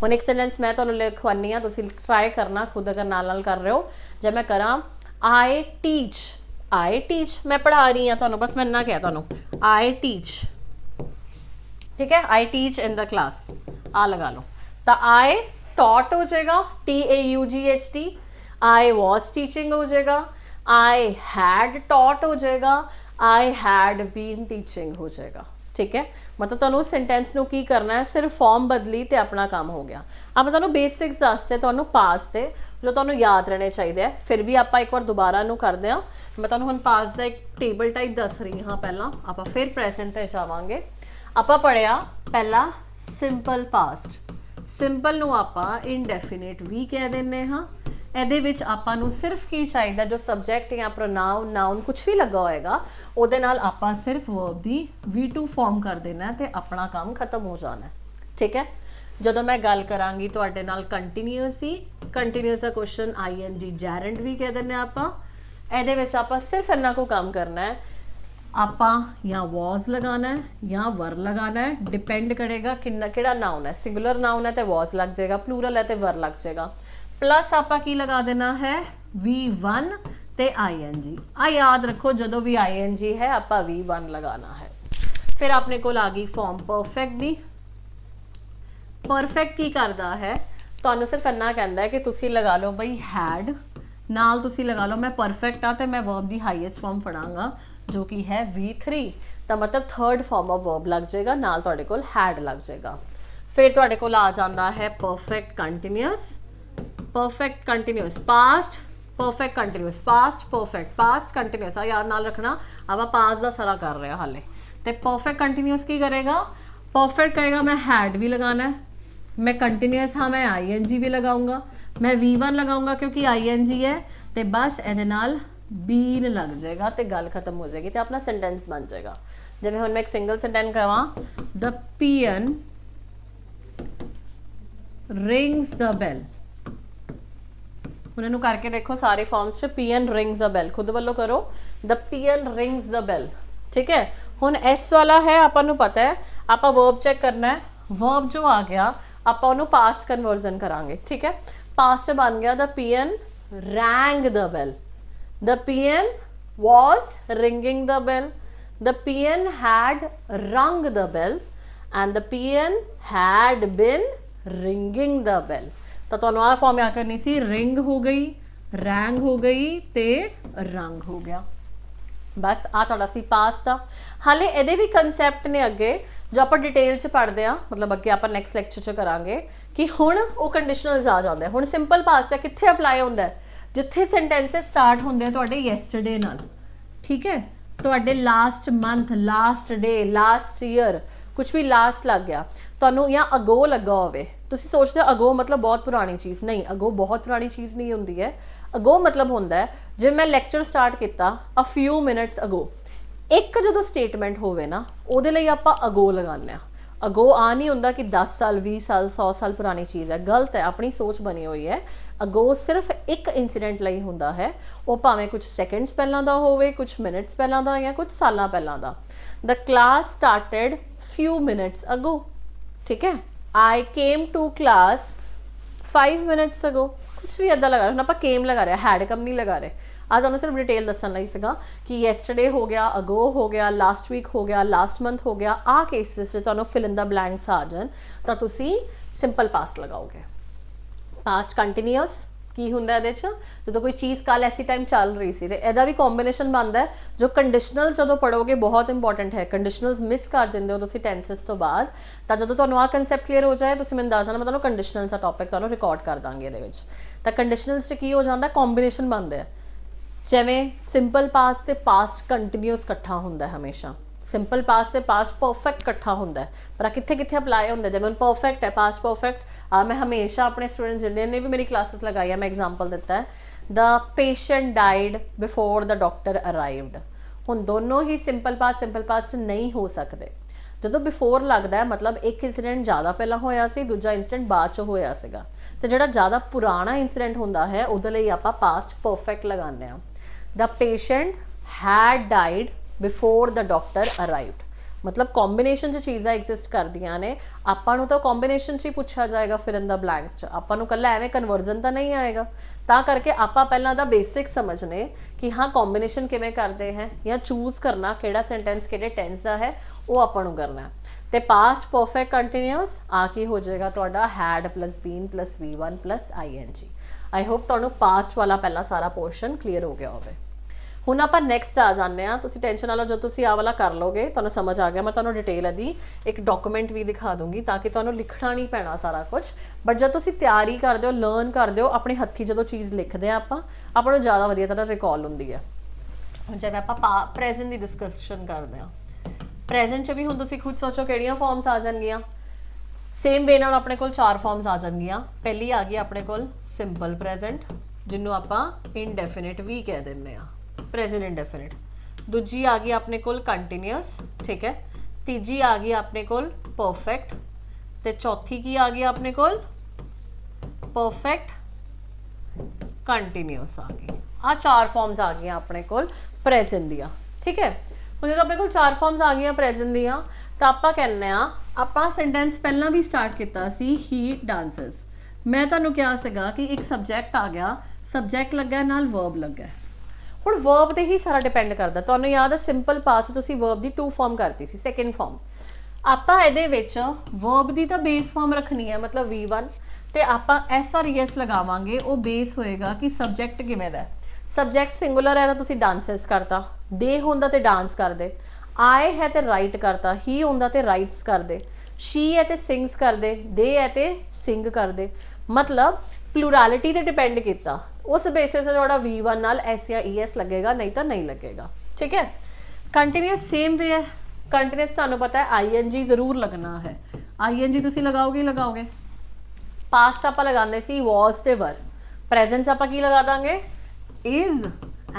हुण एक सेंटेंस मैं तुहानूं लिखवानी हाँ, तुसीं ट्राई करना खुद अगर नाल नाल कर रहे हो। जब मैं करा आई टीच मैं पढ़ा रही हाँ तुहानूं, बस मैं इन्ना कहा तुहानूं आई टीच, ठीक है, I teach in the class, आ लगा लो। तो आई टॉट हो जाएगा TAUGHT, आई वॉज टीचिंग हो जाएगा, आई हैड टॉट हो जाएगा, आई हैड बीन टीचिंग हो जाएगा, ठीक है। मतलब तुहानूं सेंटेंस नूं की करना है, सिर्फ फॉर्म बदली तो अपना काम हो गया। अब मैं तुहानूं बेसिक्स दसते तुहानूं पास्ट से जो तुहानूं याद रहने चाहिए है, फिर भी आपां एक बार दोबारा नूं करदे हां। मैं तुहानूं हुण पास्ट दा एक टेबल टाइप दस रही हाँ, पहला आपां फिर प्रेजेंट ते जावांगे। आपां पढ़िया पहला सिंपल पास्ट, सिंपल नूं आपां इनडेफिनिट भी कह दिंदे हां। ਇਹਦੇ ਵਿੱਚ ਆਪਾਂ ਨੂੰ ਸਿਰਫ ਕੀ ਚਾਹੀਦਾ, ਜੋ ਸਬਜੈਕਟ ਜਾਂ ਪ੍ਰੋਨਾउन ਨਾउन ਕੁਝ ਵੀ ਲੱਗਾ ਹੋਏਗਾ ਉਹਦੇ ਨਾਲ ਆਪਾਂ ਸਿਰਫ ਵਰਬ ਦੀ V2 ਫਾਰਮ ਕਰ ਦੇਣਾ ਤੇ ਆਪਣਾ ਕੰਮ ਖਤਮ ਹੋ ਜਾਣਾ। ठीक है। ਜਦੋਂ मैं गल करांगी ਤੁਹਾਡੇ ਨਾਲ ਕੰਟੀਨਿਊਸ ਹੀ, ਕੰਟੀਨਿਊਸ ਦਾ ਕੁਐਸਚਨ ING ਜੈਰੈਂਟ ਵੀ ਕਹਿ ਦਿੰਦੇ ਆਪਾਂ। ਇਹਦੇ ਵਿੱਚ ਆਪਾਂ ਸਿਰਫ ਇੰਨਾ ਕੋ ਕੰਮ ਕਰਨਾ है, ਆਪਾਂ या was लगाना है या वर लगाना है, डिपेंड करेगा किहड़ा नाउन है। सिंगुलर नाउन है तो was लग जाएगा, प्लूरल है तो वर लग जाएगा। प्लस आप की लगा देना है V1 ते ING। आ याद रखो जो भी ING है आप V1 लगाना है। फिर अपने को आ गई फॉर्म परफेक्ट दी। परफेक्ट की करता है, तो सिर्फ इन्ना कहता है कि तुसी लगा लो बई हैड नाल, तुसी लगा लो मैं परफेक्ट हाँ तो मैं वर्ब की हाईएस्ट फॉर्म पढ़ांगा जो कि है V3, तो मतलब थर्ड फॉर्म ऑफ वर्ब लग जाएगा, नाल तुहाडे कोल हैड लग जाएगा। फिर तुहाडे कोल आ जाता है perfect continuous. Perfect continuous past, perfect continuous past, perfect past continuous. आ याद नाल रखना, आप पास्ट का सारा कर रहे हैं हाले। तो परफेक्ट कंटीन्यूअस की करेगा, परफेक्ट कहेगा मैं हैड भी लगाना है, मैं कंटीन्यूअस हाँ मैं ING भी लगाऊंगा, मैं V1 लगाऊंगा क्योंकि ING है, तो बस ए बीन लग जाएगा तो गल खत्म हो जाएगी, तो अपना सेंटेंस बन जाएगा। जिवें हुण मैं एक सिंगल सेंटेंस कहां, the peon rings the bell. हुण इहनूं करके देखो सारे फॉर्म्स च पियन रिंग्स द बेल, खुद वालों करो, the peon rings the bell. ठीक है। हुण एस वाला है आपां नूं पता है, आपां वर्ब चेक करना है, वर्ब जो आ गया आप पास्ट कन्वर्जन करांगे। ठीक है। पास्ट बन गया the peon rang the bell, the peon was ringing the bell, the peon had rung the bell and the peon had been ringing the bell. तो तुहानूं आ फॉर्म आ करनी सी, रिंग हो गई, रैंग हो गई ते रंग हो गया। बस आ तुहाडा सी पास्ट था। हाले इहदे भी कंसैप्ट ने अगे जो आप डिटेल च पढ़ते हैं, मतलब अगे आप नैक्सट लैक्चर च करांगे कि हुण वो कंडीशनल्स आ जाते हैं। हुण सिंपल पास्ट है कित्थे अप्लाई होंदा है, जिथे सेंटेंसेस स्टार्ट होंदे हैं तुहाडे यैसटरडे नाल। ठीक है। तुहाडे last month, last day, last year, कुछ भी लास्ट लग गया तुहानूं या अगो लगा होवे, तुसीं सोचदे हो अगो मतलब बहुत पुरानी चीज़, नहीं, अगो बहुत पुरानी चीज़ नहीं होंदी है। अगो मतलब होंदा है जे मैं लैक्चर स्टार्ट किया अ फ्यू मिनट्स अगो, एक जो स्टेटमेंट होवे ना उहदे लई आपां अगो लगाने। अगो आ नहीं होंदा कि 10 साल 20 साल 100 साल पुरानी चीज़ है, गलत है, अपनी सोच बनी हुई है। अगो सिर्फ एक इंसीडेंट लई हुंदा है, वो भावें कुछ सैकेंड्स पहलां दा होवे, कुछ मिनट्स पहलां दा या कुछ सालां पहलां दा। The class started few minutes ago. ठीक है। I came to class 5 minutes ago, कुछ भी इदा लगा रहे, आप केम लगा रहे, हैड कम नहीं लगा रहे। आज तुहानूं सिर्फ डिटेल दस्सण लई सीगा कि यैसटरडे हो गया, अगो हो गया, लास्ट वीक हो गया, लास्ट मंथ हो गया। आ केसिस से तुहानूं फिल इन द ब्लैंक्स आ जाण तां तुसीं सिंपल पास्ट लगाओगे। पास्ट कंटीन्यूअस की हुंदा इहदे च, जो कोई चीज़ कल ऐसी टाइम चल रही सी, ते इहदा भी कॉम्बिनेशन बनता है। जो कंडीशनल्स जो पढ़ोगे बहुत इंपॉर्टेंट है, कंडीशनल्स मिस कर दिंदे हो तुसीं टेंसेस तो बाद, तां जदों तुहानूं आ कंसैप्ट क्लीयर हो जाए तुसीं मैनूं दस देना, मैं तुहानूं कंडीशनल्स दा टॉपिक तुहानूं रिकॉर्ड कर दांगे इहदे विच। तां कंडीशनल्स च की हो जांदा, कॉम्बिनेशन बनदे है। जिवें सिंपल पास्ट ते पास्ट कंटीन्यूअस इकट्ठा होंदा है हमेशा, सिंपल पास्ट से पास्ट परफेक्ट इकट्ठा होंदा है, पर कित्थे कित्थे अप्लाई होंदा है। जिवें परफेक्ट है, पास्ट परफेक्ट, मैं हमेशा अपने स्टूडेंट्स जिन्हें भी मेरी क्लासेस लगाई है मैं एग्जाम्पल दिता है, the patient died before the doctor arrived. हुण दोनों ही सिंपल पास्ट नहीं हो सकते। जो बिफोर लगता है मतलब एक इंसीडेंट ज़्यादा पहला होया सी, दूजा इंसीडेंट बाद च होया सीगा, तो जिहड़ा ज़्यादा पुराना इंसीडेंट होंदा है उहदे लई आपां पास्ट परफेक्ट लगाने आ। The patient had died before the doctor arrived, मतलब कॉम्बिनेशन च चीज़ां एग्जिस्ट करदियां ने। आपां नूं तां कॉम्बिनेशन च ही पूछा जाएगा फिर इन द ब्लैंक्स च, आपां नूं कल्ला एवें कन्वर्जन तां नहीं आएगा। तां करके आपां पहलां दा बेसिक समझने कि हाँ कॉम्बिनेशन किवें करते हैं, या चूज़ करना किहड़ा सेंटेंस किहड़े टेंस दा है वो आपां नूं करना है। तो पास्ट परफेक्ट कंटीन्यूअस आ की हो जाएगा तुहाडा had plus been plus V1 plus ING। I hope तुहानूं पास्ट वाला पहला सारा पोर्शन क्लीयर हो गया होवे। हुण आपां नैक्सट आ जाने आ, तुसीं टेंशन वाला जो तुसीं आ वाला कर लोगे, तुहानूं समझ आ गया, मैं तुहानूं डिटेल इहदी एक डॉक्यूमेंट भी दिखा दूंगी ताकि तुहानूं लिखना नहीं पैना सारा कुछ। बट जब तुसीं तैयारी करदे हो, लर्न करदे हो, अपने हत्थी जो चीज़ लिखदे आपां आपां नूं ज़्यादा वधिया तरह रिकॉल हुंदी है। जिवें आपां प्रेजेंट की डिस्कशन करदे हां, प्रेजेंट च भी हुण तुसीं खुद सोचो किहड़ियां फॉर्म्स आ जाणगियां। सेम वे नाल अपने कोल 4 फॉर्म्स आ जाणगियां। पहली आ गई अपने कोल सिंपल प्रेजेंट, जिन्हों आपां इनडेफिनिट भी कह दिंदे आ, प्रेजेंट इंडेफिनिट। दूजी आ गई अपने कोल कंटीन्यूअस, ठीक है। तीजी आ गई अपने कोल परफेक्ट, ਤੇ ਚੌਥੀ ਕੀ ਆ ਗਈ ਆਪਣੇ ਕੋਲ, ਪਰਫੈਕਟ ਕੰਟੀਨਿਊਸ ਆ ਗਈ। ਆ ਚਾਰ ਫਾਰਮਸ ਆ ਗਈਆਂ ਆਪਣੇ ਕੋਲ ਪ੍ਰੈਜ਼ੈਂਟ ਦੀਆਂ, ਠੀਕ ਹੈ। ਹੁਣ ਜਦੋਂ ਆਪਣੇ ਕੋਲ ਚਾਰ ਫਾਰਮਸ ਆ ਗਈਆਂ ਪ੍ਰੈਜ਼ੈਂਟ ਦੀਆਂ, ਤਾਂ ਆਪਾਂ ਕਹਿੰਦੇ ਆ, ਆਪਾਂ ਸੈਂਟੈਂਸ ਪਹਿਲਾਂ ਵੀ ਸਟਾਰਟ ਕੀਤਾ ਸੀ, ਹੀ ਡਾਂਸਸ। ਮੈਂ ਤੁਹਾਨੂੰ ਕਿਹਾ ਸੀਗਾ ਕਿ ਇੱਕ ਸਬਜੈਕਟ ਆ ਗਿਆ, ਸਬਜੈਕਟ ਲੱਗਾ ਨਾਲ ਵਰਬ ਲੱਗਾ। ਹੁਣ ਵਰਬ ਤੇ ਹੀ ਸਾਰਾ ਡਿਪੈਂਡ ਕਰਦਾ। ਤੁਹਾਨੂੰ ਯਾਦ ਹੈ ਸਿੰਪਲ ਪਾਸਟ ਤੁਸੀਂ ਵਰਬ ਦੀ 2 ਫਾਰਮ ਕਰਤੀ ਸੀ, ਸੈਕਿੰਡ ਫਾਰਮ। ਆਪਾਂ ਇਹਦੇ ਵਿੱਚ ਵਰਬ ਦੀ ਤਾਂ ਬੇਸ ਫਾਰਮ ਰੱਖਣੀ ਹੈ, ਮਤਲਬ V1, ਤੇ ਆਪਾਂ ਐਸ ਔਰ ਈਐਸ ਲਗਾਵਾਂਗੇ। ਉਹ ਬੇਸ ਹੋਏਗਾ ਕਿ ਸਬਜੈਕਟ ਕਿਵੇਂ ਦਾ। ਸਬਜੈਕਟ ਸਿੰਗੂਲਰ ਹੈ ਤਾਂ ਤੁਸੀਂ ਡਾਂਸਸ ਕਰਤਾ, ਦੇ ਹੁੰਦਾ ਤੇ ਡਾਂਸ ਕਰਦੇ, ਆਏ ਹੈ ਤੇ ਰਾਈਟ ਕਰਤਾ, ਹੀ ਹੁੰਦਾ ਤੇ ਰਾਈਟਸ ਕਰਦੇ, ਸ਼ੀ ਹੈ ਤੇ ਸਿੰਗਸ ਕਰਦੇ, ਦੇ ਹੈ ਤੇ ਸਿੰਗ ਕਰਦੇ। ਮਤਲਬ ਪਲੂਰੈਲਿਟੀ ਤੇ ਡਿਪੈਂਡ ਕੀਤਾ। ਉਸ ਬੇਸਿਸ ਤੇ ਤੁਹਾਡਾ V1 ਨਾਲ ਐਸ ਜਾਂ ਈਐਸ ਲੱਗੇਗਾ, ਨਹੀਂ ਤਾਂ ਨਹੀਂ ਲੱਗੇਗਾ, ਠੀਕ ਹੈ। ਕੰਟੀਨਿਊਸ ਸੇਮ ਵੇ ਹੈ। ਕੰਟੀਨਿਊਸ ਤੁਹਾਨੂੰ ਪਤਾ ਹੈ ING ਜ਼ਰੂਰ ਲੱਗਣਾ ਹੈ। ING ਤੁਸੀਂ ਲਗਾਓਗੇ ਹੀ ਲਗਾਓਗੇ। ਪਾਸਟ ਆਪਾਂ ਲਗਾਉਂਦੇ ਸੀ was ਤੇ were, ਪ੍ਰੈਜ਼ੈਂਟ 'ਚ ਆਪਾਂ ਕੀ ਲਗਾ ਦਾਂਗੇ, is,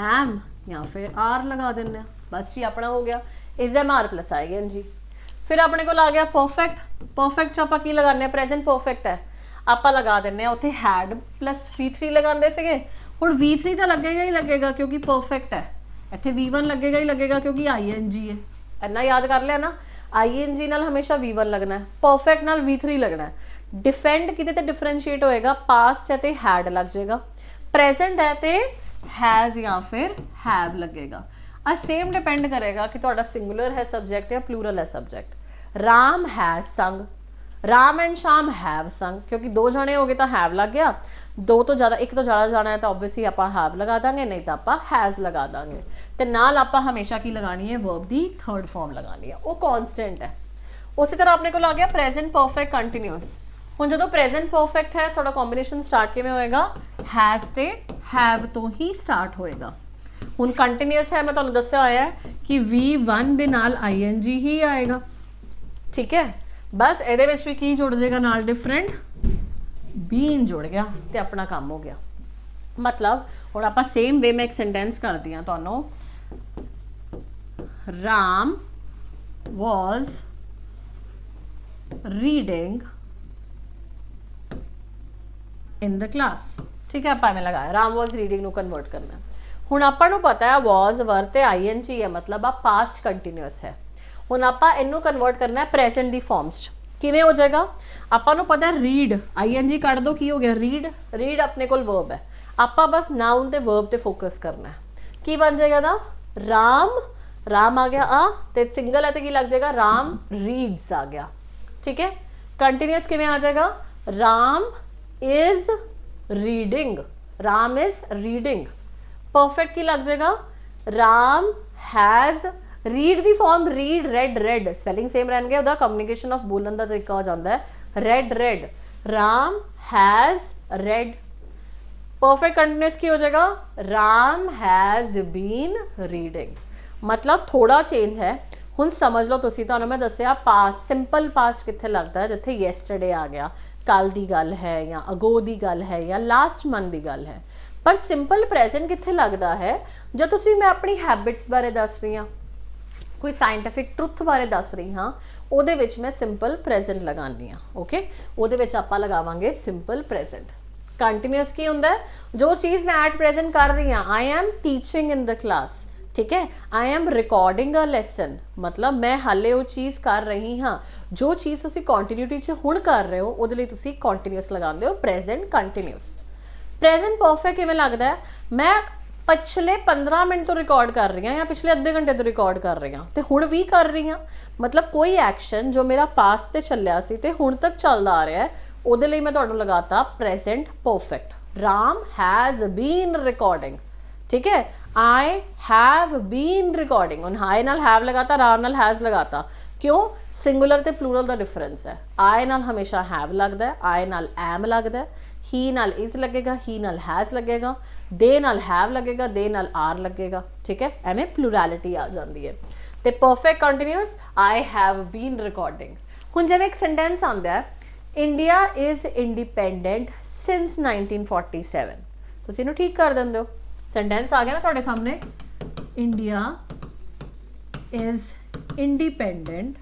am ਜਾਂ ਫਿਰ are ਲਗਾ ਦਿੰਦੇ ਆ। ਬਸ ਜੀ ਆਪਣਾ ਹੋ ਗਿਆ is, am, are plus ING। ਫਿਰ ਆਪਣੇ ਕੋਲ ਆ ਗਿਆ ਪਰਫੈਕਟ। ਪਰਫੈਕਟ 'ਚ ਆਪਾਂ ਕੀ ਲਗਾਉਂਦੇ ਆ, ਪ੍ਰੈਜ਼ੈਂਟ ਪਰਫੈਕਟ ਹੈ, ਆਪਾਂ ਲਗਾ ਦਿੰਦੇ ਆ ਉੱਥੇ had plus V3 ਲਗਾਉਂਦੇ ਸੀਗੇ। ਹੁਣ V3 ਤਾਂ ਲੱਗੇਗਾ ਹੀ ਲੱਗੇਗਾ ਕਿਉਂਕਿ ਪਰਫੈਕਟ ਹੈ। ਇੱਥੇ V1 ਲੱਗੇਗਾ ਹੀ ਲੱਗੇਗਾ ਕਿਉਂਕਿ ING ਹੈ। ਇੰਨਾ ਯਾਦ ਕਰ ਲਿਆ ਨਾ, ING ਨਾਲ ਹਮੇਸ਼ਾ V1 ਲੱਗਣਾ ਹੈ, ਪਰਫੈਕਟ ਨਾਲ V3 ਲੱਗਣਾ ਹੈ। डिफेंड किते ते डिफरेंशिएट होएगा, पास्ट है ते हैड लग जाएगा, प्रेजेंट है ते हैज या फिर हैव लगेगा। आ सेम डिपेंड करेगा कि तुहाडा सिंगुलर है सब्जेक्ट या प्लूरल है सब्जेक्ट। राम हैज संग, राम एंड श्याम हैव संग, क्योंकि दो जने हो गए तो हैव लग गया, दो तो ज़्यादा एक तो ज़्यादा जाना है तो ऑब्वियसली आप हैव लगा देंगे, नहीं तो आप हैज़ लगा देंगे। तो नाल आप हमेशा की लगानी है, वर्ब की थर्ड फॉर्म लगानी है, वो कॉन्स्टेंट है। उसी तरह अपने को आ गया प्रेजेंट परफेक्ट कंटिन्यूस। ਹੁਣ ਜਦੋਂ ਪ੍ਰੈਜ਼ੈਂਟ ਪਰਫੈਕਟ ਹੈ, ਤੁਹਾਡਾ ਕੰਬੀਨੇਸ਼ਨ ਸਟਾਰਟ ਕਿਵੇਂ ਹੋਏਗਾ, ਹੈਜ਼ ਤੇ ਹੈਵ ਤੋਂ ਹੀ ਸਟਾਰਟ ਹੋਏਗਾ। ਹੁਣ ਕੰਟੀਨਿਊਸ ਹੈ, ਮੈਂ ਤੁਹਾਨੂੰ ਦੱਸਿਆ ਹੋਇਆ ਹੈ ਕਿ V1 ਦੇ ਨਾਲ ING ਹੀ ਆਏਗਾ, ਠੀਕ ਹੈ। ਬਸ ਇਹਦੇ ਵਿੱਚ ਵੀ ਕੀ ਜੁੜ ਜਾਏਗਾ ਨਾਲ, ਡਿਫਰੈਂਟ ਬੀਨ ਜੁੜ ਗਿਆ ਤੇ ਆਪਣਾ ਕੰਮ ਹੋ ਗਿਆ। ਮਤਲਬ ਹੁਣ ਆਪਾਂ ਸੇਮ ਵੇ ਮੈਂ ਇੱਕ ਸੈਂਟੈਂਸ ਕਰਦੀ ਹਾਂ ਤੁਹਾਨੂੰ, ਰਾਮ ਵਾਜ਼ ਰੀਡਿੰਗ in the class, ठीक है। ਆਪਾਂ ਐਵੇਂ ਲਗਾਇਆ, ਰਾਮ ਵਾਜ਼ ਰੀਡਿੰਗ ਨੂੰ ਕਨਵਰਟ ਕਰਨਾ। ਹੁਣ ਆਪਾਂ ਨੂੰ ਪਤਾ ਹੈ ਵਾਜ਼ ਵਰ ਤੇ ING ਹੈ, ਮਤਲਬ ਆ ਪਾਸਟ ਕੰਟੀਨਿਊਸ ਹੈ। ਹੁਣ ਆਪਾਂ ਇਹਨੂੰ ਕਨਵਰਟ ਕਰਨਾ ਹੈ ਪ੍ਰੈਜ਼ੈਂਟ ਦੀ ਫਾਰਮਸ 'ਚ। ਕਿਵੇਂ ਹੋ ਜਾਏਗਾ, ਆਪਾਂ ਨੂੰ ਪਤਾ ਰੀਡ, ING ਕੱਢ ਦੋ, ਕੀ ਹੋ ਗਿਆ ਰੀਡ। ਰੀਡ ਆਪਣੇ ਕੋਲ ਵਰਬ ਹੈ, ਆਪਾਂ ਬਸ ਨਾउन ਤੇ ਵਰਬ ਤੇ ਫੋਕਸ ਕਰਨਾ ਹੈ। ਕੀ ਬਣ ਜਾਏਗਾ ਨਾ, ਰਾਮ, ਰਾਮ ਆ ਗਿਆ ਆ ਤੇ ਸਿੰਗਲ ਹੈ ਤੇ ਕੀ ਲੱਗ ਜਾਏਗਾ, ਰਾਮ ਰੀਡਸ ਆ ਗਿਆ, ਠੀਕ ਹੈ। ਕੰਟੀਨਿਊਸ ਕਿਵੇਂ ਆ ਜਾਏਗਾ, Ram is reading, Ram is reading। Perfect की लग जाएगा, Ram has, read the form read, read, read, spelling same रहन गया, उदा कम्युनिकेशन ऑफ बोलन का तरीका हो जाता है, read, read, Ram has read। Perfect continuous की हो जाएगा, राम has been reading। मतलब थोड़ा चेंज है। हुण समझ लो तुसी, तुहानूं मैं दस्सिया पास्ट, सिंपल पास्ट कित्थे लगदा है, जिथे येस्टरडे आ गया, कल की गल है या अगो की गल है या लास्ट मंथ की गल है। पर सिंपल प्रेजेंट कित्थे लगता है, जो तुसी मैं अपनी हैबिट्स बारे दस रही हाँ, कोई साइंटिफिक ट्रुथ बारे दस रही हाँ, उहदे विच मैं सिंपल प्रेजेंट लगानी हाँ, ओके। उहदे विच आपां लगावांगे सिंपल प्रेजेंट। कंटिन्यूस की हुंदा है, जो चीज़ मैं एट प्रेजेंट कर रही हाँ, I am teaching in the class, ठीक है। I am recording a lesson, मतलब मैं हाले वो चीज़ कर रही हाँ, जो चीज़ तुसी कॉन्टीन्यूटी च हुण कर रहे हो उहदे लई तुसी कॉन्टीन्यूस लगांदे हो, प्रेजेंट कंटीन्यूस। प्रेजेंट परफेक्ट किवें लगदा है, मैं पिछले 15 मिनट तो रिकॉर्ड कर रही हाँ या पिछले अद्धे घंटे तो रिकॉर्ड कर रही हाँ ते हुण भी कर रही हाँ, मतलब कोई एक्शन जो मेरा पास्ट ते चलिया सी ते हुण तक चलदा आ रहा है, उहदे लई मैं तुहानूं लगाता present perfect. Ram has been recording, ठीक है। आई हैव बीन रिकॉर्डिंग, हुण हाय नाल हैव लगाता, राम नाल हैज़ लगाता, क्यों, सिंगुलर ते प्लूरल का डिफरेंस है। आई नाल हमेशा हैव लगता है, आई नाल एम लगता है, ही नाल इज लगेगा, ही नाल हैज़ लगेगा, दे नाल हैव लगेगा, दे नाल आर लगेगा, ठीक है। एवें प्लूरैलिटी आ जाती है। तो perfect continuous, I have been recording. हुण जिवें एक सेंटेंस आंदा है, इंडिया इज इंडिपेंडेंट सिंस 1947, तुसीं इहनूं ठीक कर दिंदे हो। सेंटेंस आ गया ना तुहाडे सामने, इंडिया इज इंडिपेंडेंट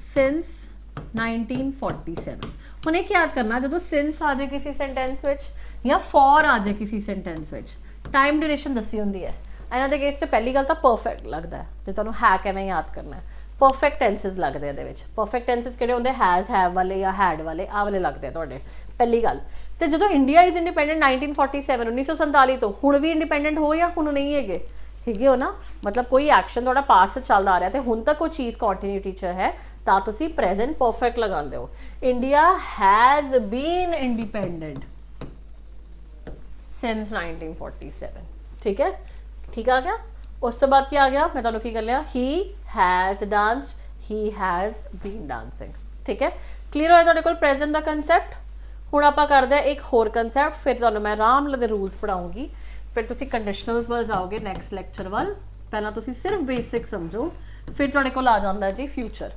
सिंस 1947 ਹੁਣ ਇਹ याद करना जो since आ जाए किसी सेंटेंस विच या for आ जाए किसी सेंटेंस विच टाइम ड्यूरेशन दसी होंदी है इन्हां दे केस च पहली गल तो परफेक्ट लगता है तो तुहानूं है किवें याद करना है परफेक्ट टेंसेस लगदे इहदे विच परफेक्ट टेंसेस किहड़े हुंदे हैज़ हैव वाले या हैड वाले आ वाले लगदे तुहाडे पहली गल तो जो इंडिया इज इंडिपेंडेंट 1947 1947 तो हुण भी इंडिपेंडेंट हो या हुण नहीं हैगे हैगे हो ना मतलब कोई एक्शन थोड़ा पास चलता आ रहा है तो हुण तक कोई चीज़ कॉन्टीन्यूटी च है तो तुसी प्रेजेंट परफेक्ट लगांदे हो India has been independent since 1947 ठीक है ठीक आ गया उस तो बाद क्या आ गया मैं तुहानूं की कर लिया he has danced he has been dancing ठीक है क्लीयर होया तुहाडे कोल प्रेजेंट दा कंसैप्ट हुण आपां करदे हां एक होर कंसैप्ट फिर तुहानूं मैं आराम नाल दे रूल्स पढ़ाऊंगी फिर तुसी कंडीशनल्स वाल जाओगे नैक्सट लैक्चर वाल पहला तुसी सिर्फ बेसिक समझो फिर तुहाडे कोल आ जांदा जी फ्यूचर